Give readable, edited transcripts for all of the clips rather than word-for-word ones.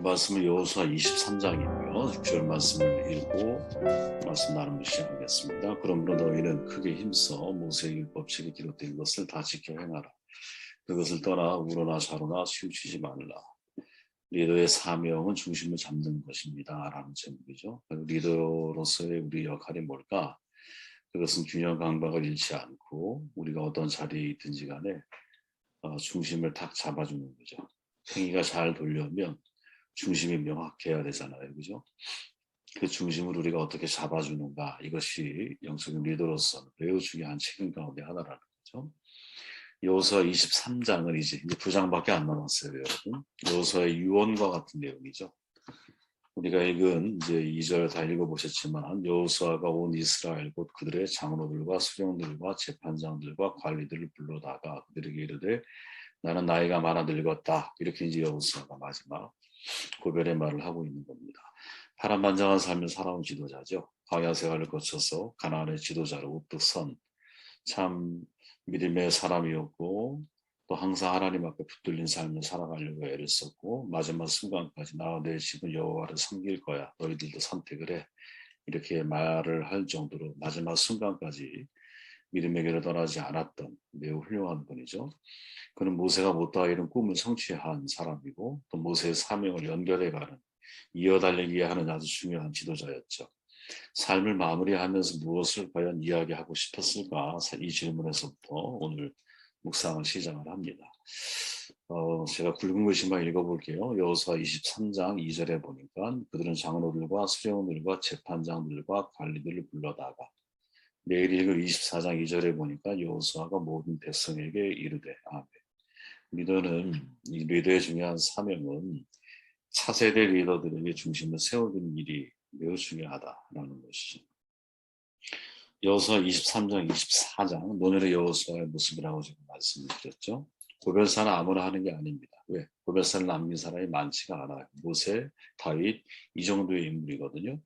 말씀은 여호수아 23장이고요. 6절 말씀을 읽고 말씀 나누기 시작하겠습니다. 그러므로 너희는 크게 힘써 모세의 율법책에 기록된 것을 다 지켜 행하라. 그것을 떠나 우러나 좌로나 치우치지 말라. 리더의 사명은 중심을 잡는 것입니다. 라는 제목이죠. 리더로서의 우리 역할이 뭘까? 그것은 균형 감각을 잃지 않고 우리가 어떤 자리에 있든지 간에 중심을 탁 잡아주는 거죠. 행위가 잘 돌려면 중심이 명확해야 되잖아요. 그죠? 그 중심을 우리가 어떻게 잡아주는가, 이것이 영적인 리더로서 매우 중요한 책임 가운데 하나라는 거죠. 여호수아 23장은 이제 2장밖에 안 남았어요, 여러분. 여호수아의 유언과 같은 내용이죠. 우리가 읽은 이제 2절 다 읽어보셨지만 여호수아가 온 이스라엘 곧 그들의 장로들과 수령들과 재판장들과 관리들을 불러다가 그들에게 이르되 나는 나이가 많아 늙었다. 이렇게 이제 여호수아가 마지막 고별의 말을 하고 있는 겁니다. 파란만장한 삶을 살아온 지도자죠. 광야 생활을 거쳐서 가나안의 지도자로 우뚝 선 참 믿음의 사람이었고 또 항상 하나님 앞에 붙들린 삶을 살아가려고 애를 썼고 마지막 순간까지 나와 내 집은 여호와를 섬길 거야. 너희들도 선택을 해. 이렇게 말을 할 정도로 마지막 순간까지 믿음의 길을 떠나지 않았던 매우 훌륭한 분이죠. 그는 모세가 못다하 이룬 꿈을 성취한 사람이고 또 모세의 사명을 연결해가는 이어달리기 하는 아주 중요한 지도자였죠. 삶을 마무리하면서 무엇을 과연 이야기하고 싶었을까? 이 질문에서부터 오늘 묵상을 시작을 합니다. 제가 굵은 글씨만 읽어볼게요. 여호수아 23장 2절에 보니까 그들은 장로들과 수령들과 재판장들과 관리들을 불러다가 내일 읽을 24장 2절에 보니까 여호수아가 모든 백성에게 이르되 아멘. 이 리더의 중요한 사명은 차세대 리더들에게 중심을 세워주는 일이 매우 중요하다라는 것이죠. 여호수아 23장, 24장 논일의 여호수아의 모습이라고 제가 말씀을 드렸죠. 고별사는 아무나 하는 게 아닙니다. 왜? 고별사를 남긴 사람이 많지가 않아요. 모세, 다윗 이 정도의 인물이거든요.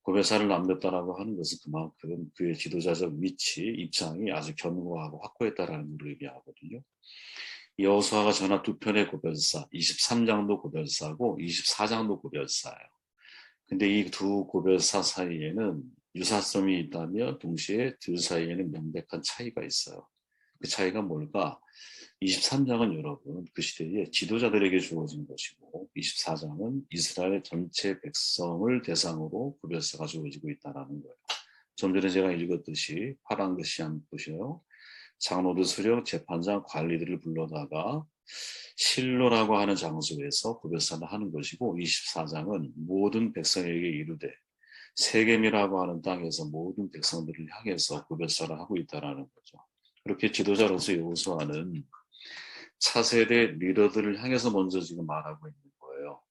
고별사를 남겼다라고 하는 것은 그만큼 그의 지도자적 위치, 입장이 아주 견고하고 확고했다라는 걸 의미하거든요. 여호수아가 전한 두 편의 고별사, 23장도 고별사고 24장도 고별사예요. 근데 이 두 고별사 사이에는 유사성이 있다면 동시에 둘 사이에는 명백한 차이가 있어요. 그 차이가 뭘까? 23장은 여러분 그 시대에 지도자들에게 주어진 것이고 24장은 이스라엘 전체 백성을 대상으로 고별사가 주어지고 있다는 거예요. 좀 전에 제가 읽었듯이 파란 글씨 한번 보셔요. 장로들, 수령, 재판장, 관리들을 불러다가 실로라고 하는 장소에서 고별사를 하는 것이고 24장은 모든 백성에게 이르되 세겜이라고 하는 땅에서 모든 백성들을 향해서 고별사를 하고 있다는 거죠. 그렇게 지도자로서 여호수아는 차세대 리더들을 향해서 먼저 지금 말하고 있는 거예요.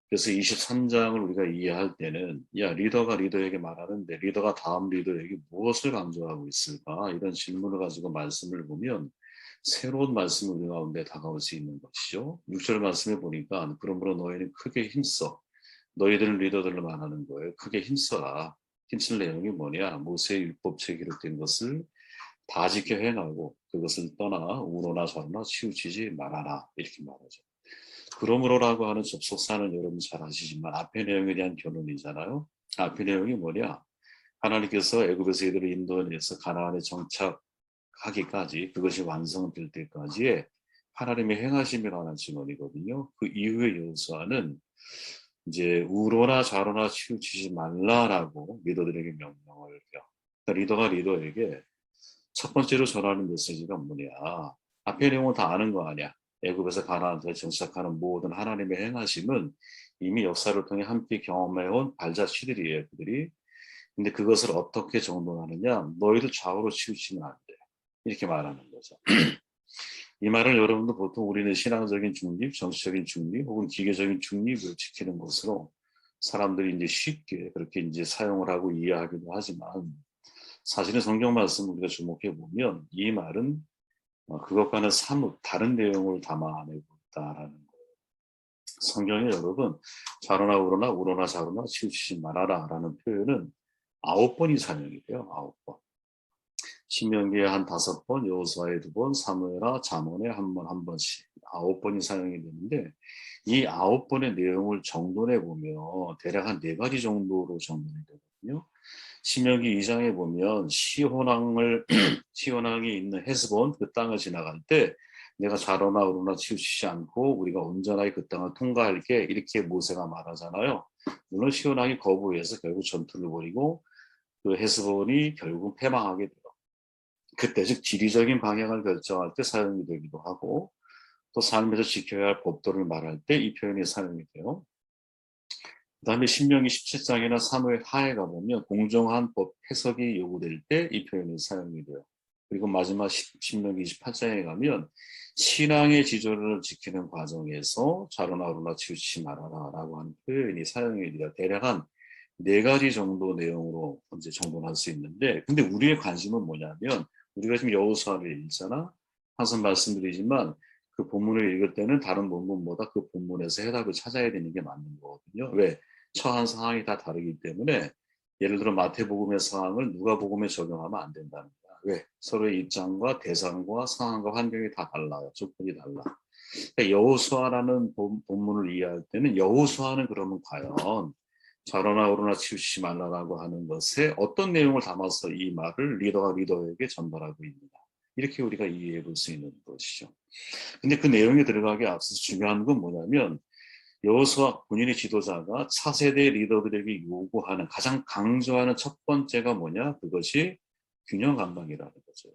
그래서 23장을 우리가 이해할 때는 야 리더가 리더에게 말하는데 리더가 다음 리더에게 무엇을 강조하고 있을까? 이런 질문을 가지고 말씀을 보면 새로운 말씀이 우리 가운데 다가올 수 있는 것이죠. 6절 말씀에 보니까 그러므로 너희는 크게 힘써. 너희들 리더들을 말하는 거예요. 크게 힘써라. 힘쓸 내용이 뭐냐? 모세의 율법책에 기록된 것을 다 지켜 행하고 그것을 떠나 우로나 좌로나 치우치지 말아라. 이렇게 말하죠. 그러므로라고 하는 접속사는 여러분 잘 아시지만 앞의 내용에 대한 결론이잖아요. 앞의 내용이 뭐냐? 하나님께서 애굽에서 이들을 인도해내서 가나안에 정착하기까지 그것이 완성될 때까지의 하나님의 행하심이라는 증언이거든요. 그 이후의 여호수아는 이제 우로나 좌로나 치우치지 말라라고 리더들에게 명령을 해요. 그러니까 리더가 리더에게 첫 번째로 전하는 메시지가 뭐냐? 앞의 내용은 다 아는 거 아니야? 애굽에서 가나안에 정착하는 모든 하나님의 행하심은 이미 역사를 통해 함께 경험해온 발자취들이에요. 그들이. 근데 그것을 어떻게 정돈하느냐? 너희들 좌우로 치우치면 안 돼. 이렇게 말하는 거죠. 이 말을 여러분도 보통 우리는 신앙적인 중립, 정치적인 중립, 혹은 기계적인 중립을 지키는 것으로 사람들이 이제 쉽게 그렇게 이제 사용을 하고 이해하기도 하지만 사실은 성경 말씀 우리가 주목해 보면 이 말은 그것과는 사뭇 다른 내용을 담아내고 있다라는 거예요. 성경에 여러분 좌로나 우로나 우로나 좌로나 치우치지 말아라라는 표현은 9번이 사용이 돼요. 9번. 신명기에 한 5번, 여호수아에 2번, 사무엘하, 잠언에 한 번씩 9번이 사용이 되는데 이 9번의 내용을 정돈해 보면 대략 한 4가지 정도로 정돈이 되거든요. 신명기 2장에 보면 시혼왕을 시혼왕이 있는 헤스본 그 땅을 지나갈 때 내가 좌로나 우로나 치우치지 않고 우리가 온전하게 그 땅을 통과할게 이렇게 모세가 말하잖아요. 물론 시혼왕이 거부해서 결국 전투를 벌이고 그 헤스본이 결국 패망하게 돼요. 그때 즉 지리적인 방향을 결정할 때 사용이 되기도 하고 또 삶에서 지켜야 할 법도를 말할 때 이 표현이 사용이 돼요. 그 다음에 신명기 17장이나 사무엘 하에 가보면 공정한 법 해석이 요구될 때 이 표현이 사용이 돼요. 그리고 마지막 신명기 28장에 가면 신앙의 지조를 지키는 과정에서 좌로나 우로나 치우치지 말아라 라고 하는 표현이 사용이 돼요. 대략 한 4가지 정도 내용으로 이제 정돈할 수 있는데 근데 우리의 관심은 뭐냐면 우리가 지금 여호수아를 읽잖아. 항상 말씀드리지만 그 본문을 읽을 때는 다른 본문보다 그 본문에서 해답을 찾아야 되는 게 맞는 거거든요. 왜? 처한 상황이 다 다르기 때문에 예를 들어 마태복음의 상황을 누가복음에 적용하면 안 된다는 거야. 왜? 서로의 입장과 대상과 상황과 환경이 다 달라요. 조건이 달라. 그러니까 여호수아라는 본문을 이해할 때는 여호수아는 그러면 과연 좌로나 우로나 치우치지 말라라고 하는 것에 어떤 내용을 담아서 이 말을 리더가 리더에게 전달하고 있느냐. 이렇게 우리가 이해해 볼 수 있는 것이죠. 근데 그 내용에 들어가기 앞서서 중요한 건 뭐냐면 여호수아 본인의 지도자가 차세대 리더들에게 요구하는 가장 강조하는 첫 번째가 뭐냐? 그것이 균형 감각이라는 거죠.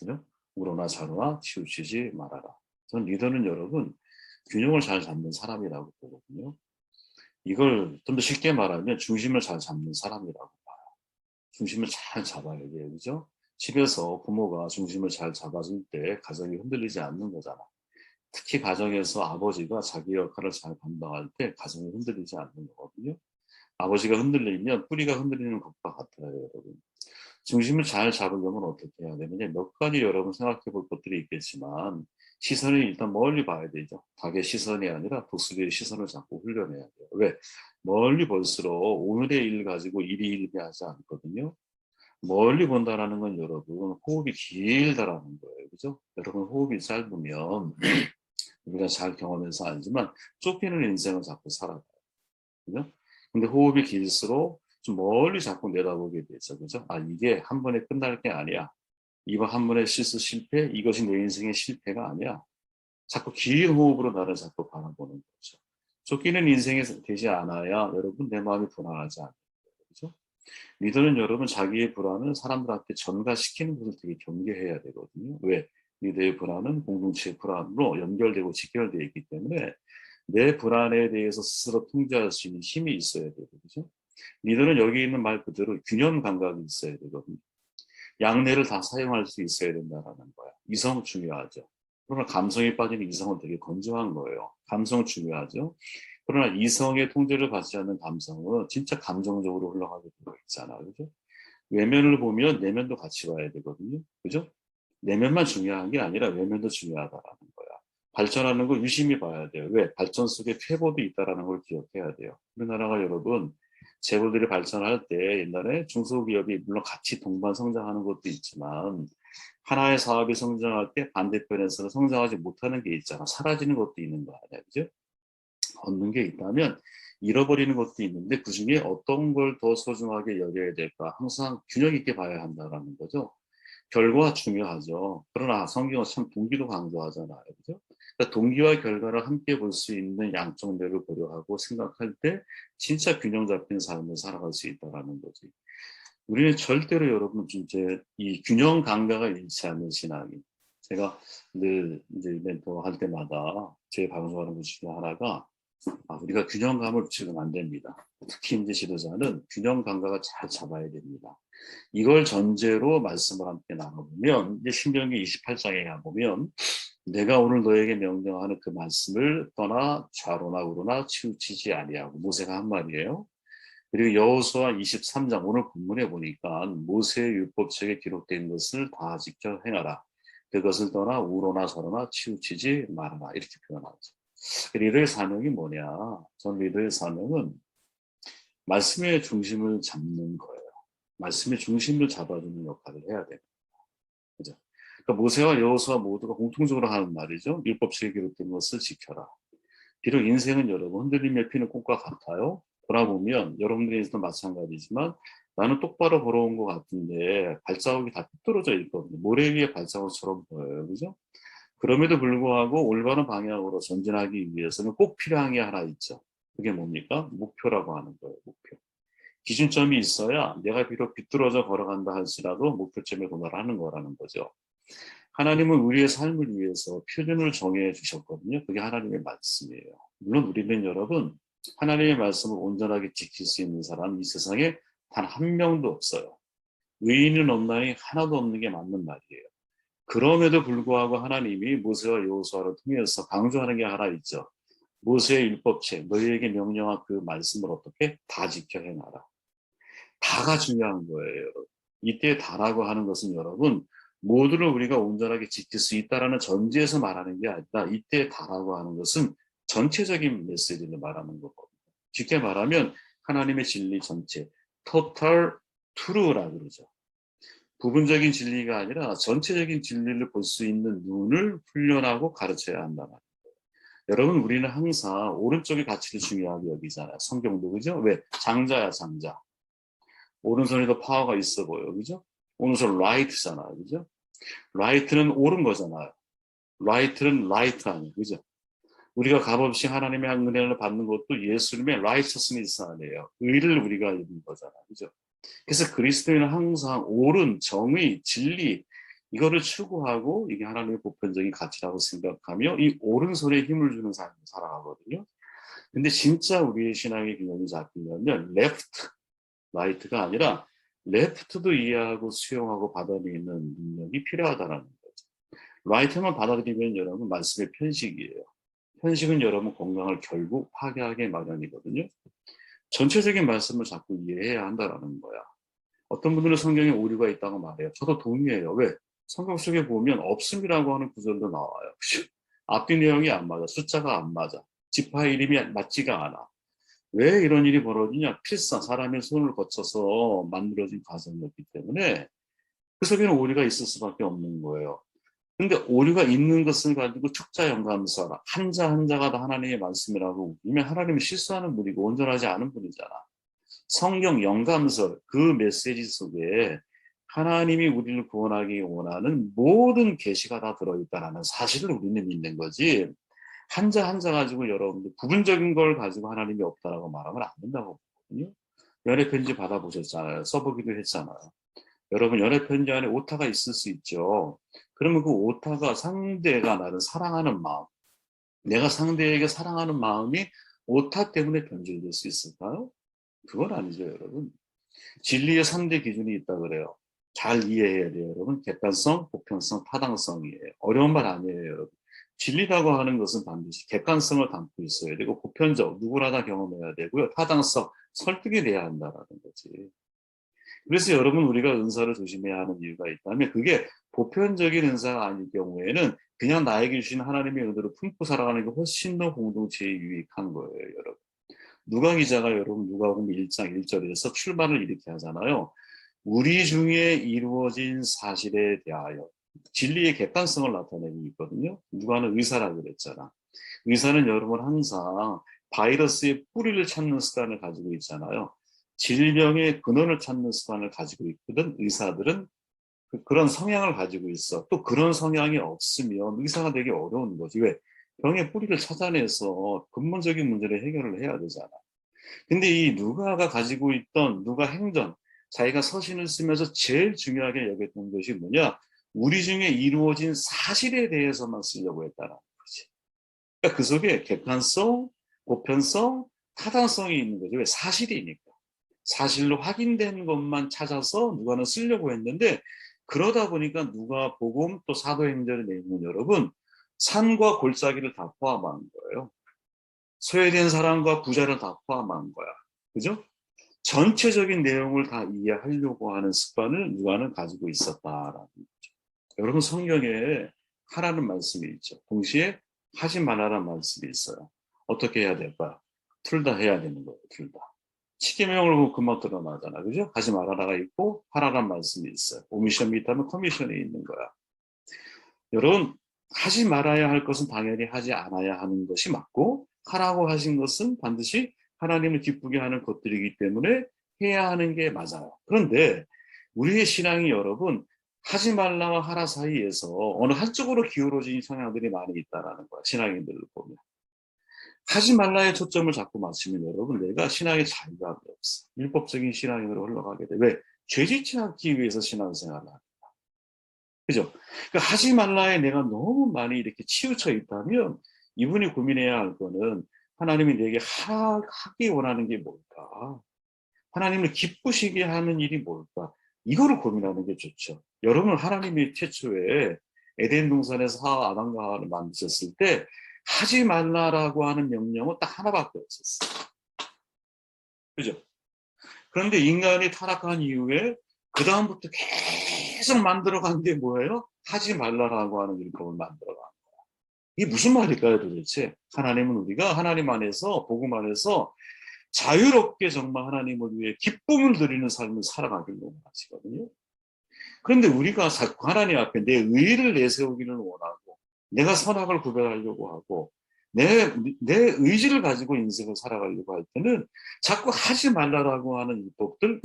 그죠? 우로나 좌로나 치우치지 말아라. 전 리더는 여러분 균형을 잘 잡는 사람이라고 보거든요. 이걸 좀 더 쉽게 말하면 중심을 잘 잡는 사람이라고 봐요. 중심을 잘 잡아야 돼요. 그죠? 집에서 부모가 중심을 잘 잡아줄 때 가정이 흔들리지 않는 거잖아. 특히 가정에서 아버지가 자기 역할을 잘 감당할 때 가정이 흔들리지 않는 거거든요. 아버지가 흔들리면 뿌리가 흔들리는 것과 같아요, 여러분. 중심을 잘 잡으려면 어떻게 해야 되느냐? 몇 가지 여러분 생각해 볼 것들이 있겠지만 시선을 일단 멀리 봐야 되죠. 닭의 시선이 아니라 독수리의 시선을 자꾸 훈련해야 돼요. 왜? 멀리 볼수록 오늘의 일 가지고 일이 일비하지 않거든요. 멀리 본다라는 건 여러분 호흡이 길다라는 거예요. 그죠? 여러분 호흡이 짧으면 우리가 잘 경험해서 알지만 쫓기는 인생을 자꾸 살아가요. 그죠? 근데 호흡이 길수록 좀 멀리 자꾸 내다보게 되죠. 그죠? 아, 이게 한 번에 끝날 게 아니야. 이번 한 번의 실패, 이것이 내 인생의 실패가 아니야. 자꾸 긴 호흡으로 나를 자꾸 바라보는 거죠. 쫓기는 인생이 되지 않아야 여러분 내 마음이 불안하지 않아요. 그죠? 리더는 여러분 자기의 불안을 사람들한테 전가시키는 것을 되게 경계해야 되거든요. 왜? 리더의 불안은 공동체의 불안으로 연결되고 직결되어 있기 때문에 내 불안에 대해서 스스로 통제할 수 있는 힘이 있어야 되고, 그죠? 리더는 여기 있는 말 그대로 균형 감각이 있어야 되거든요. 양내를 다 사용할 수 있어야 된다라는 거야. 이성 중요하죠. 그러나 감성에 빠지는 이성은 되게 건조한 거예요. 감성 중요하죠. 그러나 이성의 통제를 받지 않는 감성은 진짜 감정적으로 흘러가게 되어 있잖아. 그죠? 외면을 보면 내면도 같이 봐야 되거든요. 그죠? 내면만 중요한 게 아니라 외면도 중요하다라는 거야. 발전하는 걸 유심히 봐야 돼요. 왜? 발전 속에 퇴보도 있다라는 걸 기억해야 돼요. 우리나라가 여러분 재벌들이 발전할 때 옛날에 중소기업이 물론 같이 동반 성장하는 것도 있지만 하나의 사업이 성장할 때 반대편에서는 성장하지 못하는 게 있잖아. 사라지는 것도 있는 거 아니야. 그죠? 얻는 게 있다면 잃어버리는 것도 있는데 그중에 어떤 걸 더 소중하게 여겨야 될까 항상 균형 있게 봐야 한다는 거죠. 결과가 중요하죠. 그러나 성경은 참 동기도 강조하잖아요. 그죠? 그러니까 동기와 결과를 함께 볼 수 있는 양쪽 면을 고려하고 생각할 때 진짜 균형 잡힌 삶을 살아갈 수 있다는 거지. 우리는 절대로 여러분 이제 이 균형 감각을 잃지 않는 신앙이. 제가 늘 이제 멘토 할 때마다 제 방송하는 것 중에 하나가 우리가 균형감을 지금 안 됩니다. 특히 이제 지도자는 균형 감각을 잘 잡아야 됩니다. 이걸 전제로 말씀을 함께 나눠보면 이제 신명기 28장에 가보면 내가 오늘 너에게 명령하는 그 말씀을 떠나 좌로나 우로나 치우치지 아니하고 모세가 한 말이에요. 그리고 여호수아 23장 오늘 본문에 보니까 모세의 율법책에 기록된 것을 다 지켜 행하라. 그것을 떠나 우로나 좌로나 치우치지 말아라. 이렇게 표현하죠. 리더의 사명이 뭐냐? 전 리더의 사명은 말씀의 중심을 잡는 거예요. 말씀의 중심을 잡아주는 역할을 해야 돼요. 그죠? 그러니까 모세와 여호수아 모두가 공통적으로 하는 말이죠. 율법책에 기록된 것을 지켜라. 비록 인생은 여러분 흔들림에 피는 꽃과 같아요. 돌아보면 여러분들의 인생도 마찬가지지만 나는 똑바로 걸어온 것 같은데 발자국이 다 삐뚤어져 있거든요. 모래 위에 발자국처럼 보여요. 그죠? 그럼에도 불구하고 올바른 방향으로 전진하기 위해서는 꼭 필요한 게 하나 있죠. 그게 뭡니까? 목표라고 하는 거예요. 목표. 기준점이 있어야 내가 비록 비뚤어져 걸어간다 할지라도 목표점에 도달하는 거라는 거죠. 하나님은 우리의 삶을 위해서 표준을 정해 주셨거든요. 그게 하나님의 말씀이에요. 물론 우리는 여러분 하나님의 말씀을 온전하게 지킬 수 있는 사람 이 세상에 단 한 명도 없어요. 의인은 없나니 하나도 없는 게 맞는 말이에요. 그럼에도 불구하고 하나님이 모세와 여호수아를 통해서 강조하는 게 하나 있죠. 모세의 율법책 너희에게 명령한 그 말씀을 어떻게 다 지켜 행하라. 다가 중요한 거예요. 이때 다라고 하는 것은 여러분 모두를 우리가 온전하게 지킬 수 있다라는 전제에서 말하는 게 아니라 이때 다라고 하는 것은 전체적인 메시지를 말하는 거거든요. 쉽게 말하면 하나님의 진리 전체, total truth라고 그러죠. 부분적인 진리가 아니라 전체적인 진리를 볼 수 있는 눈을 훈련하고 가르쳐야 한다. 여러분 우리는 항상 오른쪽의 가치를 중요하게 여기잖아요. 성경도 그죠? 왜? 장자야 장자. 오른손에도 파워가 있어 보여. 그죠? 오른손 라이트잖아요. 그죠? 라이트는 옳은 거잖아요. 라이트는 라이트 아니에요. 그죠? 우리가 값없이 하나님의 은혜를 받는 것도 예수님의 라이처스니스 아니에요. 의를 우리가 입은 거잖아요. 그죠? 그래서 그리스도인은 항상 옳은 정의, 진리 이거를 추구하고 이게 하나님의 보편적인 가치라고 생각하며 이 오른손에 힘을 주는 삶을 살아가거든요. 근데 진짜 우리의 신앙의 균형이 잡히려면 레프트, 라이트가 아니라 레프트도 이해하고 수용하고 받아들이는 능력이 필요하다는 거죠. 라이트만 받아들이면 여러분 말씀의 편식이에요. 편식은 여러분 건강을 결국 파괴하게 마련이거든요. 전체적인 말씀을 자꾸 이해해야 한다는 거야. 어떤 분들은 성경에 오류가 있다고 말해요. 저도 동의해요. 왜? 성경 속에 보면 없음이라고 하는 구절도 나와요. 앞뒤 내용이 안 맞아. 숫자가 안 맞아. 지파 이름이 맞지가 않아. 왜 이런 일이 벌어지냐? 필사 사람의 손을 거쳐서 만들어진 과정이었기 때문에 그 속에는 오류가 있을 수밖에 없는 거예요. 근데 오류가 있는 것을 가지고 척자 영감서라 한자 한자가 다 하나님의 말씀이라고 이미 하나님이 실수하는 분이고 온전하지 않은 분이잖아. 성경 영감설 그 메시지 속에 하나님이 우리를 구원하기 원하는 모든 계시가 다 들어있다는 사실을 우리는 믿는 거지. 한자 한자 가지고 여러분들 부분적인 걸 가지고 하나님이 없다라고 말하면 안 된다고 보거든요. 연애 편지 받아보셨잖아요. 써보기도 했잖아요. 여러분 연애 편지 안에 오타가 있을 수 있죠. 그러면 그 오타가 상대가 나를 사랑하는 마음, 내가 상대에게 사랑하는 마음이 오타 때문에 변질될 수 있을까요? 그건 아니죠, 여러분. 진리의 3대 기준이 있다 그래요. 잘 이해해야 돼요, 여러분. 객관성, 보편성, 타당성이에요. 어려운 말 아니에요, 여러분. 진리라고 하는 것은 반드시 객관성을 담고 있어야 되고 보편적, 누구나 다 경험해야 되고요. 타당성, 설득이 돼야 한다라는 거지. 그래서 여러분 우리가 은사를 조심해야 하는 이유가 있다면 그게 보편적인 은사가 아닐 경우에는 그냥 나에게 주신 하나님의 은혜를 품고 살아가는 게 훨씬 더 공동체에 유익한 거예요, 여러분. 누가 기자가 여러분 누가복음 1장 1절에서 출발을 이렇게 하잖아요. 우리 중에 이루어진 사실에 대하여 진리의 객관성을 나타내고 있거든요. 누가는 의사라고 그랬잖아. 의사는 여러분 항상 바이러스의 뿌리를 찾는 습관을 가지고 있잖아요. 질병의 근원을 찾는 습관을 가지고 있거든. 의사들은 그런 성향을 가지고 있어. 또 그런 성향이 없으면 의사가 되기 어려운 거지. 왜? 병의 뿌리를 찾아내서 근본적인 문제를 해결을 해야 되잖아. 근데 이 누가가 가지고 있던 누가 행전, 자기가 서신을 쓰면서 제일 중요하게 여겼던 것이 뭐냐? 우리 중에 이루어진 사실에 대해서만 쓰려고 했다는 거지. 그러니까 그 속에 객관성, 보편성, 타당성이 있는 거죠. 왜? 사실이니까. 사실로 확인된 것만 찾아서 누가는 쓰려고 했는데 그러다 보니까 누가복음 또 사도행전의 내용은 여러분 산과 골짜기를 다 포함한 거예요. 소외된 사람과 부자를 다 포함한 거야. 그죠? 전체적인 내용을 다 이해하려고 하는 습관을 누가는 가지고 있었다라는 거죠. 여러분 성경에 하라는 말씀이 있죠. 동시에 하지 말라는 말씀이 있어요. 어떻게 해야 될까요? 둘 다 해야 되는 거예요. 둘 다. 십계명을 보고 금방 드러나잖아. 그죠? 하지 말아라가 있고 하라는 말씀이 있어요. 오미션이 있다면 커미션이 있는 거야. 여러분, 하지 말아야 할 것은 당연히 하지 않아야 하는 것이 맞고, 하라고 하신 것은 반드시 하나님을 기쁘게 하는 것들이기 때문에 해야 하는 게 맞아요. 그런데 우리의 신앙이 여러분, 하지 말라와 하라 사이에서 어느 한쪽으로 기울어진 성향들이 많이 있다라는 거야. 신앙인들을 보면. 하지 말라의 초점을 자꾸 맞추면 여러분, 내가 신앙의 자유가 없어. 율법적인 신앙으로 흘러가게 돼. 왜? 죄짓지 않기 위해서 신앙생활을 하는. 그죠? 그러니까 하지 말라에 내가 너무 많이 이렇게 치우쳐 있다면 이분이 고민해야 할 거는 하나님이 내게 하기 원하는 게 뭘까? 하나님을 기쁘시게 하는 일이 뭘까? 이거를 고민하는 게 좋죠. 여러분, 하나님이 최초에 에덴 동산에서 하와 아담과 하와를 만드셨을 때 하지 말라라고 하는 명령은 딱 하나밖에 없었어요. 그죠? 그런데 인간이 타락한 이후에 그 다음부터 계속 만들어간 게 뭐예요? 하지 말라라고 하는 율법을 만들어간 거예요. 이게 무슨 말일까요, 도대체? 하나님은 우리가 하나님 안에서, 복음 안에서 자유롭게 정말 하나님을 위해 기쁨을 드리는 삶을 살아가기를 원하시거든요. 그런데 우리가 자꾸 하나님 앞에 내 의의를 내세우기를 원하고, 내가 선악을 구별하려고 하고, 내 의지를 가지고 인생을 살아가려고 할 때는 자꾸 하지 말라라고 하는 율법들,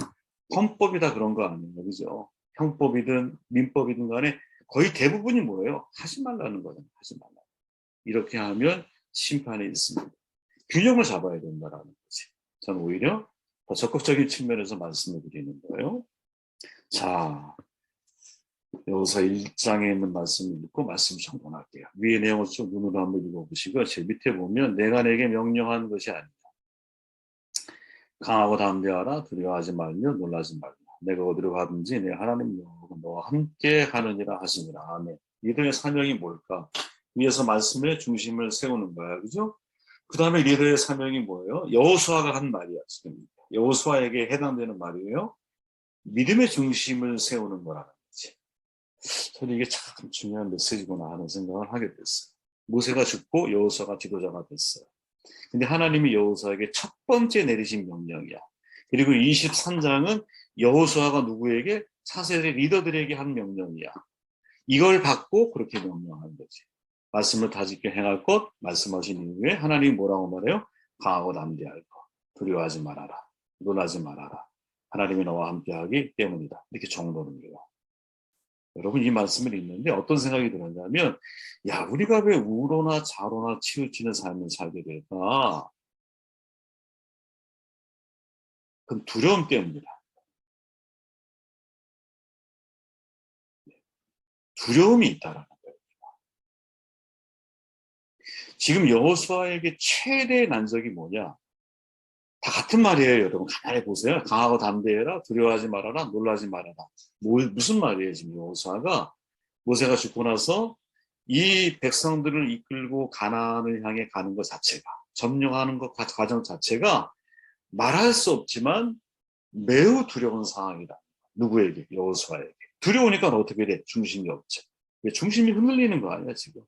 헌법이다 그런 거 아니에요. 그죠? 형법이든 민법이든 간에 거의 대부분이 뭐예요? 하지 말라는 거잖아요. 하지 말라. 이렇게 하면 심판이 있습니다. 균형을 잡아야 된다라는 거지. 저는 오히려 더 적극적인 측면에서 말씀을 드리는 거예요. 자, 여기서 1장에 있는 말씀을 읽고 말씀 정돈할게요. 위의 내용을 좀 눈으로 한번 읽어보시고 제 밑에 보면 내가 내게 명령한 것이 아니다. 강하고 담대하라. 두려워하지 말며 놀라지 말라. 내가 어디로 가든지 내 하나님 여호와가 너와 함께 하느니라 하시니라. 아멘. 이들의 사명이 뭘까? 위에서 말씀의 중심을 세우는 거야. 그죠? 그 다음에 리더의 사명이 뭐예요? 여호수아가 한 말이야. 지금 여호수아에게 해당되는 말이에요. 믿음의 중심을 세우는 거라는 거지. 저는 이게 참 중요한 메시지구나 하는 생각을 하게 됐어요. 모세가 죽고 여호수아가 지도자가 됐어요. 근데 하나님이 여호수아에게 첫 번째 내리신 명령이야. 그리고 23장은 여호수아가 누구에게? 차세대 리더들에게 한 명령이야. 이걸 받고 그렇게 명령한 거지. 말씀을 다짓게 행할 것, 말씀하신 이후에 하나님이 뭐라고 말해요? 강하고 담대할 것, 두려워하지 말아라, 놀라지 말아라. 하나님이 너와 함께하기 때문이다. 이렇게 정도는 거예요. 여러분 이 말씀을 읽는데 어떤 생각이 들었냐면 야 우리가 왜 우로나 좌로나 치우치는 삶을 살게 될까? 그건 두려움 때문이다. 두려움이 있다라는 거예요. 지금 여호수아에게 최대의 난적이 뭐냐? 다 같은 말이에요, 여러분. 가만히 보세요. 강하고 담대해라, 두려워하지 말아라, 놀라지 말아라. 무슨 말이에요, 지금 여호수아가? 모세가 죽고 나서 이 백성들을 이끌고 가나안을 향해 가는 것 자체가, 점령하는 것 과정 자체가 말할 수 없지만 매우 두려운 상황이다. 누구에게? 여호수아에게. 두려우니까 어떻게 돼? 중심이 없죠. 왜 중심이 흔들리는 거 아니야, 지금?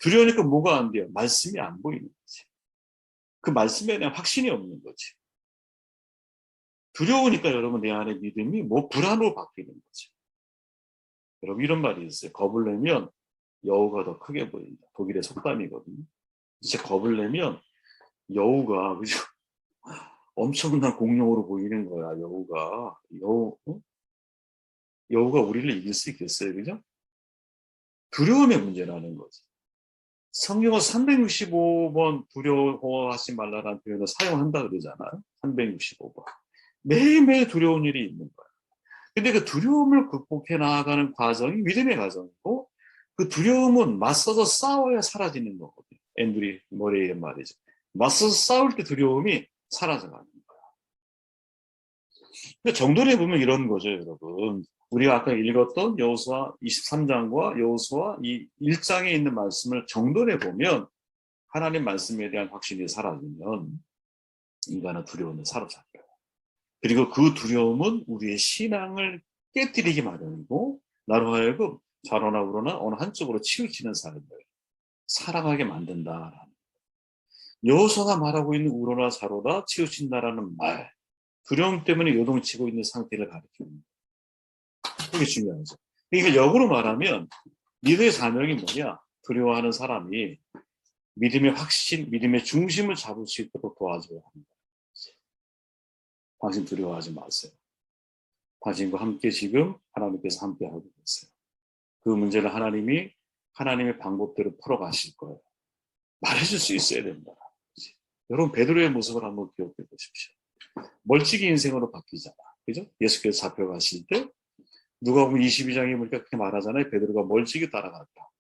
두려우니까 뭐가 안 돼요? 말씀이 안 보이는 거지. 그 말씀에 대한 확신이 없는 거지. 두려우니까 여러분 내 안에 믿음이 뭐 불안으로 바뀌는 거죠. 여러분 이런 말이 있어요. 겁을 내면 여우가 더 크게 보인다. 독일의 속담이거든요. 진짜 겁을 내면 여우가 그죠? 엄청난 공룡으로 보이는 거야. 여우가 여우가 우리를 이길 수 있겠어요, 그죠? 두려움의 문제라는 거지. 성경은 365번 두려워하지 말라라는 표현을 사용한다 그러잖아요. 365번. 매일매일 두려운 일이 있는 거야. 근데 그 두려움을 극복해 나아가는 과정이 믿음의 과정이고 그 두려움은 맞서서 싸워야 사라지는 거거든요. 앤드류 머레이의 말이죠. 맞서서 싸울 때 두려움이 사라져가는 거야. 그러니까 정돈해 보면 이런 거죠, 여러분. 우리가 아까 읽었던 여호수아 23장과 여호수아 이 1장에 있는 말씀을 정돈해 보면 하나님 말씀에 대한 확신이 사라지면 인간은 두려움에 사로잡혀요. 그리고 그 두려움은 우리의 신앙을 깨뜨리기 마련이고 나로 하여금 좌로나 우로나 어느 한쪽으로 치우치는 삶을 살아가게 만든다. 여호수아가 말하고 있는 우로나 좌로나 치우친다라는 말, 두려움 때문에 요동치고 있는 상태를 가리킵니다. 그게 중요하죠. 그러니까 역으로 말하면 리더의 사명이 뭐냐? 두려워하는 사람이 믿음의 확신, 믿음의 중심을 잡을 수 있도록 도와줘야 합니다. 당신 두려워하지 마세요. 당신과 함께 지금 하나님께서 함께 하고 계세요. 그 문제를 하나님의 방법대로 풀어가실 거예요. 말해줄 수 있어야 됩니다. 여러분, 베드로의 모습을 한번 기억해 보십시오. 멀찍이 인생으로 바뀌잖아. 그죠? 예수께서 잡혀가실 때 누가복음 22장에 보니까 그렇게 말하잖아요. 베드로가 멀찍이 따라갔다.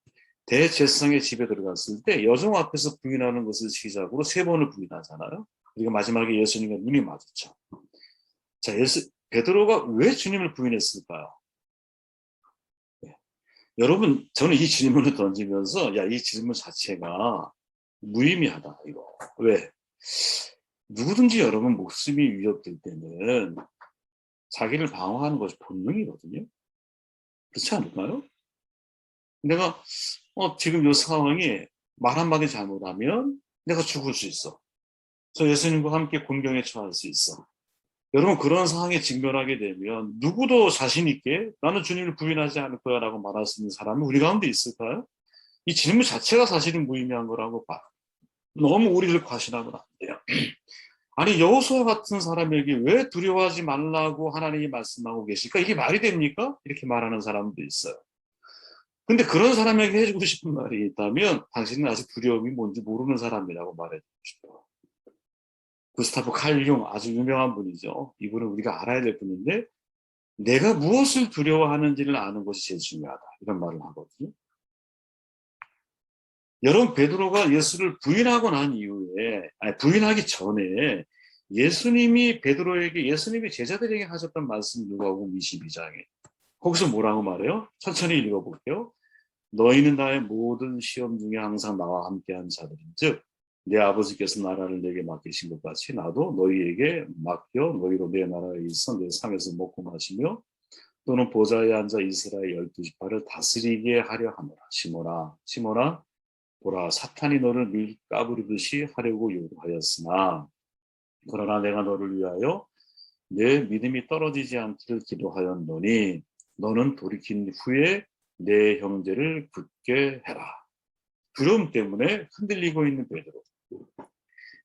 대제사장의 집에 들어갔을 때 여종 앞에서 부인하는 것을 시작으로 3번을 부인하잖아요. 그리고 마지막에 예수님과 눈이 마주쳐. 자, 베드로가 왜 주님을 부인했을까요? 네. 여러분, 저는 이 질문을 던지면서 이 질문 자체가 무의미하다. 이거 왜? 누구든지 여러분 목숨이 위협될 때는 자기를 방어하는 것이 본능이거든요. 그렇지 않을까요? 내가 지금 이 상황이 말 한마디 잘못하면 내가 죽을 수 있어. 저 예수님과 함께 곤경에 처할 수 있어. 여러분, 그런 상황에 직면하게 되면 누구도 자신 있게 나는 주님을 부인하지 않을 거야 라고 말할 수 있는 사람이 우리 가운데 있을까요? 이 질문 자체가 사실은 무의미한 거라고 봐. 너무 우리를 과신하면 안 돼요. 아니, 여호수아 같은 사람에게 왜 두려워하지 말라고 하나님이 말씀하고 계실까? 이게 말이 됩니까? 이렇게 말하는 사람도 있어요. 근데 그런 사람에게 해주고 싶은 말이 있다면 당신은 아직 두려움이 뭔지 모르는 사람이라고 말해주고 싶어요. 구스타프 칼 융, 아주 유명한 분이죠. 이분은 우리가 알아야 될 분인데 내가 무엇을 두려워하는지를 아는 것이 제일 중요하다. 이런 말을 하거든요. 여러분, 베드로가 예수를 부인하고 난 이후에, 부인하기 전에 예수님이 제자들에게 하셨던 말씀 누가복음 22장에 거기서 뭐라고 말해요? 천천히 읽어볼게요. 너희는 나의 모든 시험 중에 항상 나와 함께한 자들인즉 내 아버지께서 나라를 내게 맡기신 것 같이 나도 너희에게 맡겨 너희로 내 나라에 있어 내 상에서 먹고 마시며 또는 보좌에 앉아 이스라엘 12지파를 다스리게 하려 하노라. 시몬아 보라, 사탄이 너를 밀 까부리듯이 하려고 요구하였으나 그러나 내가 너를 위하여 내 믿음이 떨어지지 않기를 기도하였노니 너는 돌이킨 후에 내 형제를 굳게 해라. 두려움 때문에 흔들리고 있는 베드로.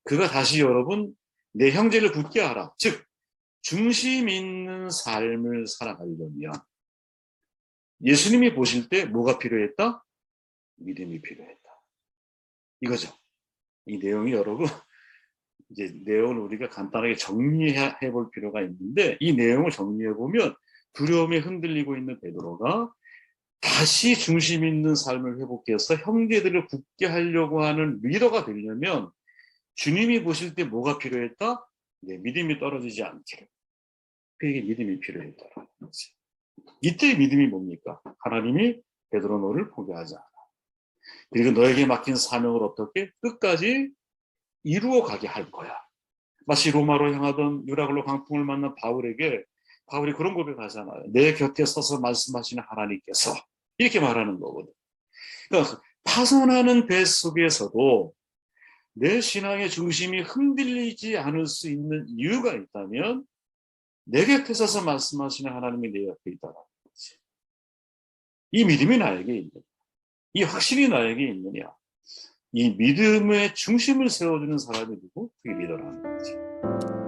그가 다시 여러분 내 형제를 굳게 하라. 즉 중심 있는 삶을 살아가려면 예수님이 보실 때 뭐가 필요했다? 믿음이 필요했다. 이거죠. 이 내용이 여러분 이제 내용을 우리가 간단하게 정리해 볼 필요가 있는데 이 내용을 정리해 보면 두려움에 흔들리고 있는 베드로가 다시 중심 있는 삶을 회복해서 형제들을 굳게 하려고 하는 리더가 되려면 주님이 보실 때 뭐가 필요했다? 네, 믿음이 떨어지지 않기를. 그에게 믿음이 필요했다라는 거지. 이때의 믿음이 뭡니까? 하나님이 베드로 너를 포기하지 않아. 그리고 너에게 맡긴 사명을 어떻게 끝까지 이루어 가게 할 거야. 마치 로마로 향하던 유라굴로 광풍을 만난 바울이 그런 고백하잖아요. 내 곁에 서서 말씀하시는 하나님께서 이렇게 말하는 거거든. 그러니까 파손하는 배 속에서도 내 신앙의 중심이 흔들리지 않을 수 있는 이유가 있다면 내 곁에 서서 말씀하시는 하나님이 내 옆에 있다는 거지. 이 믿음이 나에게 있느냐? 이 확신이 나에게 있느냐? 이 믿음의 중심을 세워주는 사람이 누구? 그게 리더라는 거지.